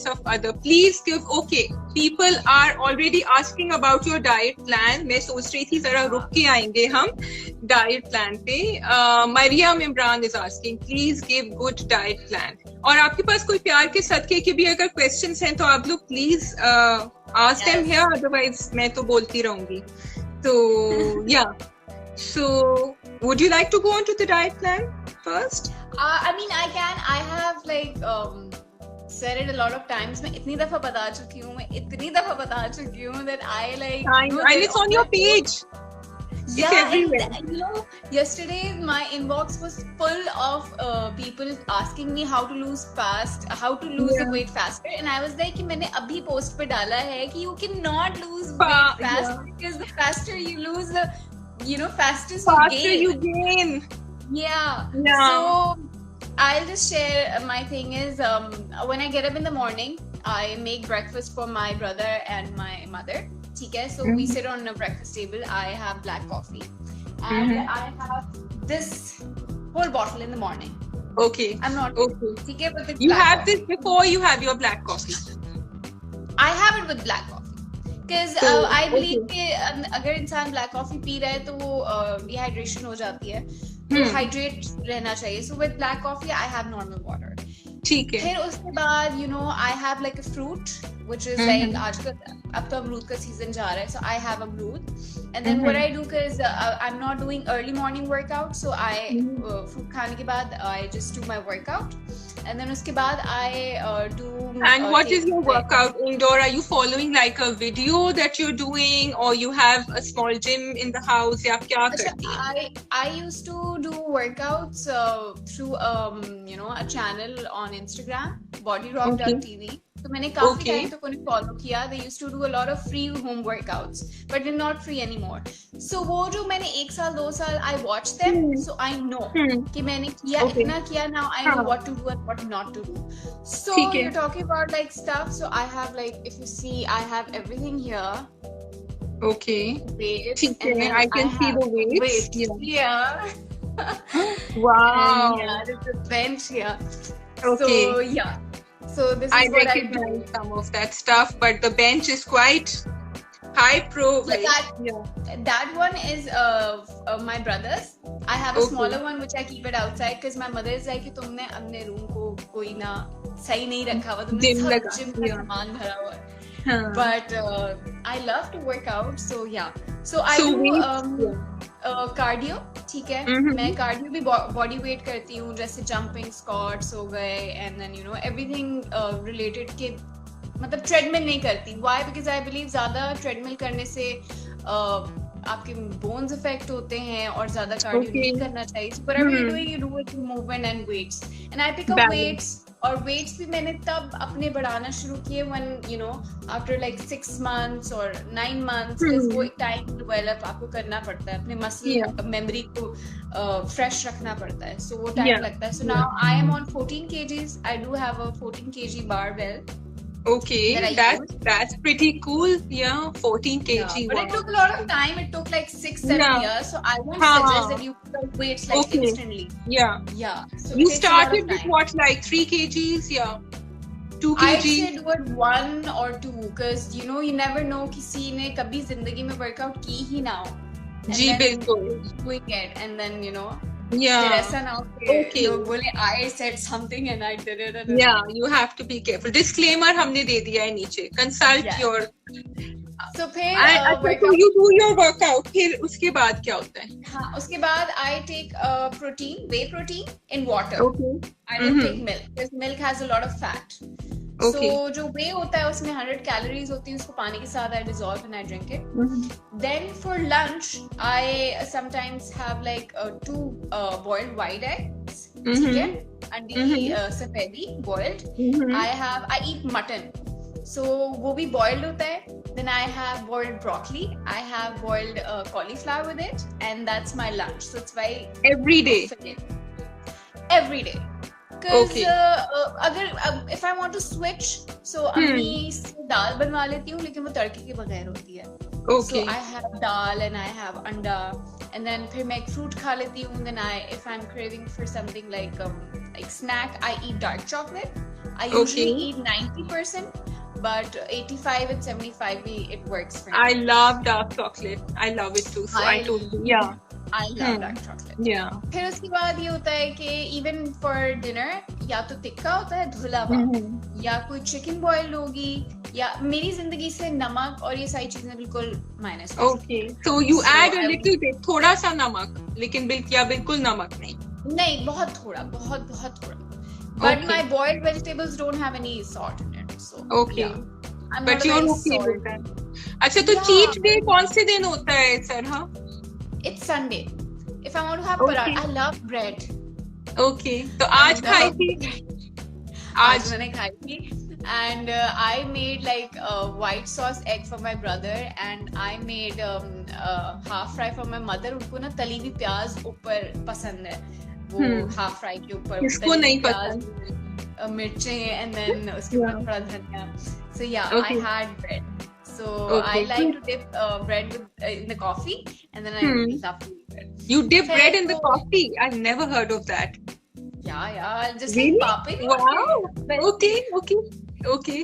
of other. Please give. Okay, people are already asking about your diet plan. मैं सोच रही थी जरा रुक के आएंगे हम diet plan पे. Mariam Imran is asking, please give good diet plan. और आपके पास कोई प्यार के सदके के भी अगर questions हैं तो आप लोग please ask them here. Otherwise मैं तो बोलती रहूंगी. So yeah. So would you like to go on to the diet plan first? I mean, I can. I have like said it a lot of times. मैं इतनी दफा बता चुकी हूँ that I like. And it's on your page. Yeah, and, you know, yesterday my inbox was full of people asking me how to lose the weight faster, and I was like कि मैंने अभी post पे डाला है कि you cannot lose weight fast because the faster you lose, the faster you gain. Yeah. So I'll just share. My thing is when I get up in the morning, I make breakfast for my brother and my mother. Okay, so we sit on a breakfast table. I have black coffee and I have this whole bottle in the morning. Okay. I'm not okay. But you have this before you have your black coffee. I have it with black coffee because I believe कि अगर इंसान black coffee P रहा है तो वो dehydration हो जाती है. तो hydrate रहना चाहिए. So with black coffee I have normal water. ठीक है. फिर उसके बाद I have like a fruit which is like आजकल अब तो अमरूद का season जा रहा है, so I have अमरूद. And then what I do because I'm not doing early morning workout, so I fruit खाने के बाद I just do my workout. And then उसके बाद I do. And what is your workout indoor? Are you following like a video that you're doing, or you have a small gym in the house? या क्या करती है? I used to do workouts through a channel on Instagram, bodyrock.tv. तो मैंने काफी time तक उन्हें follow किया. They used to do a lot of free home workouts, but they're not free anymore. So वो जो मैंने 1 साल 2 साल I watched them, so I know कि मैंने किया इतना किया. Now I know what to do and what not to do. So you're talking about like stuff. So I have like, if you see, I have everything here. Okay. Weights. I can see the weights. Yeah. Wow. And, yeah, there's a bench here. Okay. So yeah. So this is I what recognize some of that stuff, but the bench is quite high pro. So that one is my brother's. I have a smaller one which I keep it outside because my mother is like कि तुमने अपने room को कोई ना सही नहीं रखा हुआ, तुमने सब जिम का सामान भरा हुआ है. But I love to work out, so yeah. So I do cardio. ठीक है. मैं cardio भी body weight करती हूँ, जैसे jumping squats हो गए, and then everything related के मतलब treadmill नहीं करती. Why? Because I believe ज़्यादा treadmill करने से आपके bones affect होते हैं और ज़्यादा cardio नहीं करना चाहिए. So whatever you're doing, you do it through movement and weights. And I pick up weights. और weights भी मैंने तब अपने बढ़ाना शुरू किए when after like 6 months or 9 months, because वो time develop आपको करना पड़ता है, अपने muscle memory को fresh रखना पड़ता है, so वो time लगता है. So now I am on 14 kgs. I do have a 14 kg barbell. Okay, that's pretty cool. Yeah, 14 kg. Yeah, but it took a lot of time. It took like 6-7 years. So I won't suggest that you put up weights like instantly. Yeah. So you started with what, like 3 kgs? Yeah. 2 kg? I say do it 1 or 2 because you never know किसी ने कभी जिंदगी में workout की ही ना हो. जी बिल्कुल. Doing it and then Yeah. ऐसा ना हो कि लोग बोले I said something and I did it. Yeah, you have to be careful. Disclaimer हमने दे दिया है नीचे. Consult your. So फिर so you do your workout. फिर उसके बाद क्या होता है? हाँ, उसके बाद I take whey protein in water. Okay. I don't take milk because milk has a lot of fat. Okay. So जो whey होता है उसमें 100 calories होती है, उसको पानी के साथ I dissolve and I drink it. Then for lunch I sometimes have like 2 boiled white eggs. ठीक है? अंडी सफेदी boiled. I eat mutton. So वो भी boiled होता है. Then I have boiled broccoli. I have boiled cauliflower with it, and that's my lunch. So it's very every day. Every day. Because अगर if I want to switch, so अम्मी से दाल बनवा लेती हूँ, लेकिन वो तड़के के बगैर होती है. Okay. So I have dal and I have anda, and then फिर मैं एक fruit खा लेती हूँ. Then if I'm craving for something like snack, I eat dark chocolate. I usually eat 90%, but 85 and 75 it works for me. I love dark chocolate. I love it too. So I totally, yeah. I love dark chocolate. Yeah. फिर उसके बाद ये होता है कि even for dinner या तो टिक्का होता है धुला हुआ, या कोई चिकन बॉइल्ड होगी, या मेरी जिंदगी से नमक और ये सारी चीजें बिल्कुल minus. Okay. So you add a little bit, थोड़ा सा नमक, लेकिन बिल्कुल नमक नहीं. नहीं, बहुत थोड़ा, बहुत थोड़ा. But my boiled vegetables don't have any salt in it. So okay. Yeah. But you're okay with that. अच्छा, तो cheat day कौन से दिन होता है सर? हाँ. It's Sunday. If I want to have paratha, I love bread. Okay. तो आज खाई थी? आज मैंने खाई थी. And I made like a white sauce egg for my brother, and I made half fry for my mother. उनको ना तली हुई प्याज ऊपर पसंद है. वो half fry के ऊपर. इसको नहीं पसंद. मिर्चें and then उसके ऊपर थोड़ा धनिया. So yeah, I had bread. So I like to dip bread in the coffee, and then I love to eat bread. You dip bread in the coffee? I've never heard of that. Yeah. Just really? Like popping. Wow. Okay.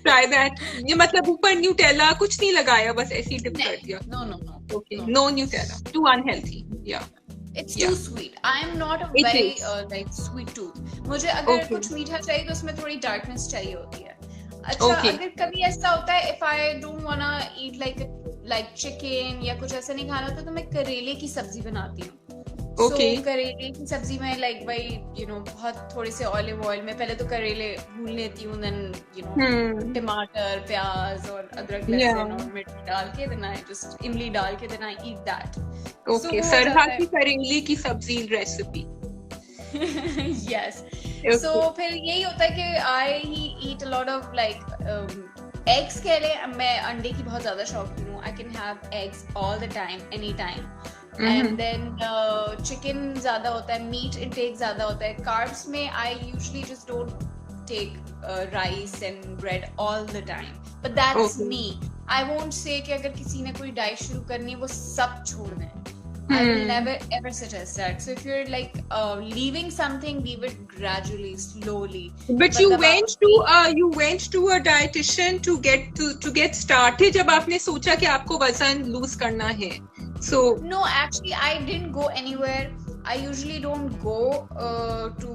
Try that. ये मतलब ऊपर Nutella कुछ नहीं लगाया, बस ऐसे ही dip कर दिया. No. Okay. No Nutella. Too unhealthy. Yeah. It's too sweet. I'm not a very like sweet tooth. मुझे अगर कुछ मीठा चाहिए तो उसमें थोड़ी darkness चाहिए होती है. अच्छा, अगर कभी ऐसा होता है if I don't wanna eat like chicken या कुछ ऐसा नहीं खाना होता तो मैं करेले की सब्जी बनाती हूँ. So करेले की सब्जी में like भाई बहुत थोड़े से ऑलिव ऑयल में पहले तो करेले भून लेती हूँ, then टमाटर, प्याज और अदरक, लहसुन और मिर्च डाल के then I just इमली डाल के then I eat that. Okay, सरहा की करेले की सब्जी रेसिपी. Yes. So फिर यही होता है कि I eat a lot of like eggs. कह ले, मैं अंडे की बहुत ज्यादा शौकीन हूँ. I can have eggs all the time, anytime. And then chicken ज्यादा होता है, meat intake ज्यादा होता है. Carbs में I usually just don't take rice and bread all the time. But that's me. I won't say कि अगर किसी ने कोई diet शुरू करनी है वो सब छोड़ दें. I will never ever suggest that. So if you're like leaving something, leave it gradually, slowly. But you went to a dietitian to get started. जब आपने सोचा कि आपको वजन lose करना है. So no, actually I didn't go anywhere. I usually don't go to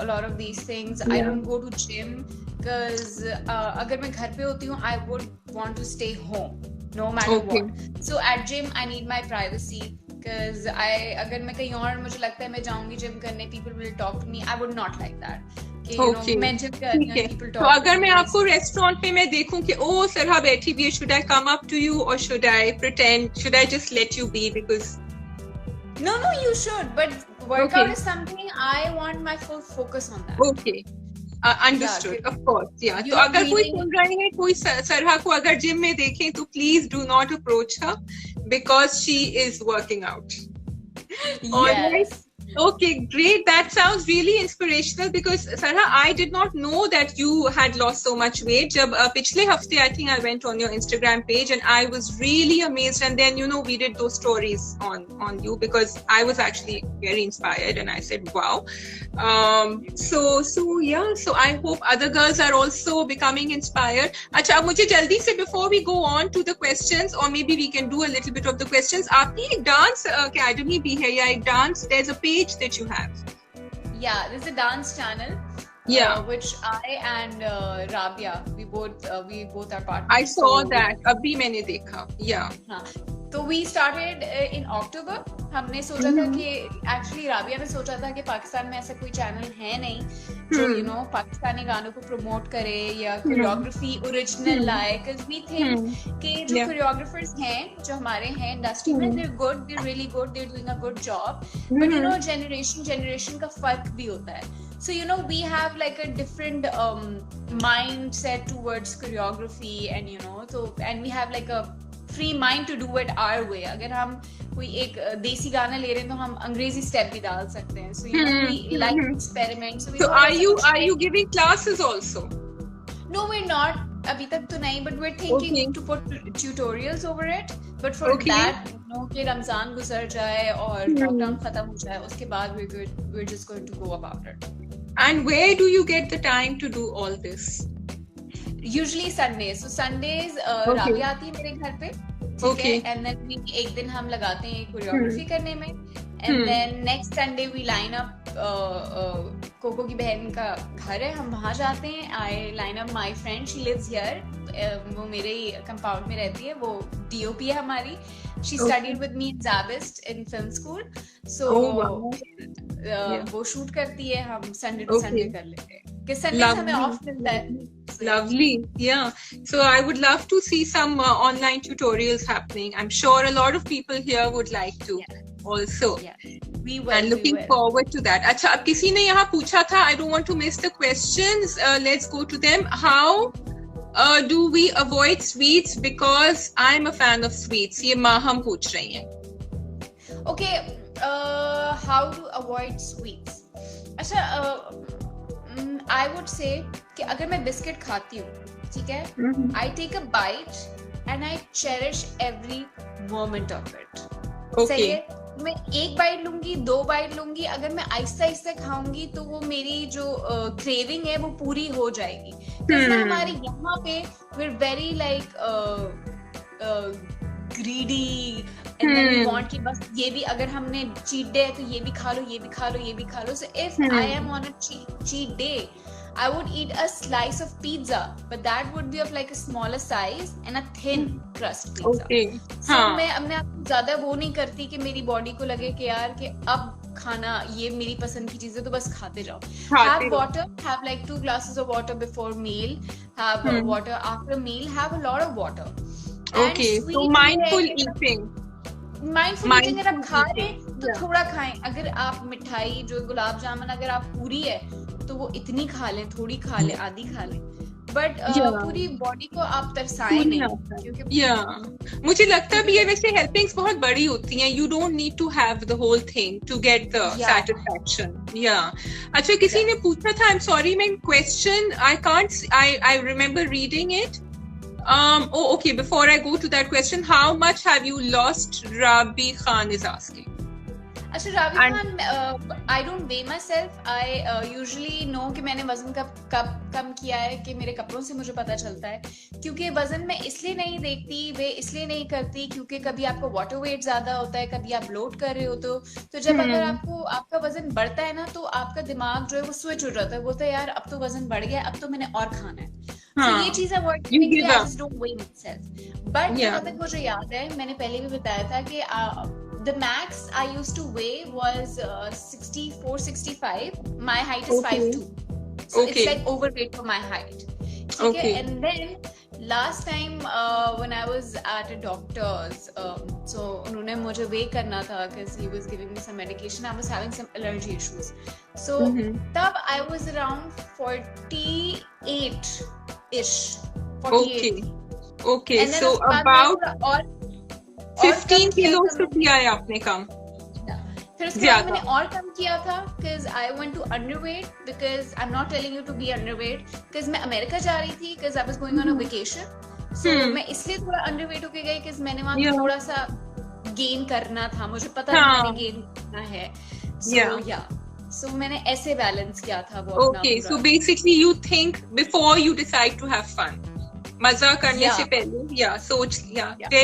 a lot of these things. I don't go to gym because अगर मैं घर पे होती हूँ, I would want to stay home no matter what. So at gym I need my privacy. Because अगर मैं कहीं और मुझे लगता है मैं जाऊंगी जिम करने, people will talk to me. I would not like that. मैं जिम कर रही हूँ, people talk. तो अगर मैं आपको रेस्टोरेंट पे मैं देखूं कि ओ सरहा बैठी हुई है, should I come up to you or should I pretend? Should I just let you be? Because no, you should. But workout is something I want my full focus on that. Okay. Understood. Of course. Yeah. तो अगर कोई सुन रहे हैं, कोई सरहा को अगर gym में देखें तो please do not approach her because she is working out. Yes. Okay, great. That sounds really inspirational because Sarha, I did not know that you had lost so much weight. जब पिछले हफ्ते I think I went on your Instagram page and I was really amazed, and then we did those stories on you because I was actually very inspired and I said wow. So I hope other girls are also becoming inspired. अच्छा, अब मुझे जल्दी से before we go on to the questions, or maybe we can do a little bit of the questions. आपकी एक dance academy भी है या एक dance? There's a page that you have. Yeah, there's a dance channel. Which I and Rabia, we both are partners. I saw that. अभी मैंने देखा. Yeah. हाँ. तो we started in October. हमने सोचा था कि actually राबिया ने सोचा था कि पाकिस्तान में ऐसा कोई चैनल है नहीं जो पाकिस्तानी गानों को प्रमोट करे या कोरियोग्राफी ओरिजिनल लाए, because we think कि जो कोरियोग्राफर्स हैं जो हमारे हैं इंडस्ट्री में, they're good, they're really good, they're doing a good job, but generation का फर्क भी होता है. So we have like a different mindset towards choreography, and we have like a free mind to do it our way. अगर हम कोई एक देसी गाना ले रहे हैं तो हम अंग्रेजी स्टेप भी डाल सकते हैं. So we like to experiment. So are you giving classes also? No, we're not. अभी तक तो नहीं, but we're thinking to put tutorials over it. But for that, कि रमजान गुजर जाए और लॉकडाउन खत्म हो जाए, उसके बाद we're just going to go about it. And where do you get the time to do all this? Usually Sundays. So Sundays Rabia आती है मेरे घर पे, ठीक है, and then एक दिन हम लगाते हैं कोरियोग्राफी करने में, and then next Sunday we line up. कोको की बहन का घर है, हम वहाँ जाते हैं. I line up my friend, she lives here. वो मेरे कंपाउंड में रहती है, वो DOP है हमारी. She studied with me in Zabist in film school. So वो शूट करती है, हम Sunday to Sunday कर लेते हैं. कि Sunday हमें ऑफ मिलता है. Lovely, yeah. So I would love to see some online tutorials happening. I'm sure a lot of people here would like to also. Yeah. We will. And looking forward to that. अच्छा, अब किसी ने यहाँ पूछा था, I don't want to miss the questions. Let's go to them. How do we avoid sweets? Because I'm a fan of sweets. ये माहम पूछ रही हैं. Okay, how to avoid sweets? अच्छा, I would say कि अगर मैं बिस्किट खाती हूँ, ठीक है, I take a bite and I cherish every moment of it. सही है? मैं एक बाइट लूंगी, 2 बाइट लूंगी, अगर मैं आहिस्ता आहिस्ता खाऊंगी तो वो मेरी जो क्रेविंग है वो पूरी हो जाएगी. क्योंकि हमारे यहाँ पे we're very like greedy and then we want कि बस ये भी, अगर हमने cheat day है तो ये भी खा लो, ये भी खा लो, ये भी खा लो. So if I am on a cheat day, I would eat a slice of pizza, but that would be of like a smaller size and a thin crust pizza. Okay. So मैं अपने आप को ज्यादा वो नहीं करती कि मेरी बॉडी को लगे कि यार कि अब खाना ये मेरी पसंद की चीज है तो बस खाते जाओ. Have water, have like 2 glasses of water before meal, have water after meal, have a lot of water. Okay, so mindful eating. Mindful eating अगर आप खा रहे हैं तो थोड़ा खाएं. अगर आप मिठाई जो गुलाब जामुन अगर आप पूरी है तो वो इतनी खा लें, थोड़ी खा लें, आधी खा लें, बट पूरी बॉडी को आप तरसाएं नहीं, क्योंकि मुझे लगता भी है वैसे हेल्पिंग्स बहुत बड़ी होती हैं. You don't need to have the whole thing to get the satisfaction. अच्छा, किसी ने पूछा था, I am sorry man, question I can't, I remember reading it. Okay, before I go to that question, how much have you lost? Rabi Khan is asking. अच्छा, राबी Khan, I don't weigh myself. I usually know कि मैंने वजन कब कम किया है कि मेरे कपड़ों से मुझे पता चलता है. क्योंकि वजन मैं इसलिए नहीं देखती, वे इसलिए नहीं करती क्योंकि कभी आपको वाटर वेट ज्यादा होता है, कभी आप ब्लोट कर रहे हो तो जब अगर आपका वजन बढ़ता है ना तो आपका दिमाग जो है वो स्विच हो जाता है, बोलता है यार अब तो वजन बढ़ गया, अब तो मैंने और खाना है. तो ये चीज अवॉइड करने के लिए I just don't weigh myself. But जहाँ तक मुझे याद है, मैंने पहले भी बताया था कि the max I used to weigh was 64, 65. My height is 5'2", so it's like overweight for my height. Okay. And then last time when I was at a doctor's, so उन्होंने मुझे weigh करना था because he was giving me some medication. I was having some allergy issues. So तब I was around 48-ish. 48. Okay. So about 15 kilo से किया है आपने कम. फिर उसके बाद मैंने और कम किया था because I went to underweight, because I'm not telling you to be underweight, because मैं अमेरिका जा रही थी because I was going on a vacation. So मैं इसलिए थोड़ा underweight होके गई because मैंने वहाँ थोड़ा सा gain करना था, मुझे पता था मैंने gain करना है. So मैंने ऐसे balance किया था वो अपना. Okay, so basically you think before you decide to have fun. मजा करने से पहले सोच. Very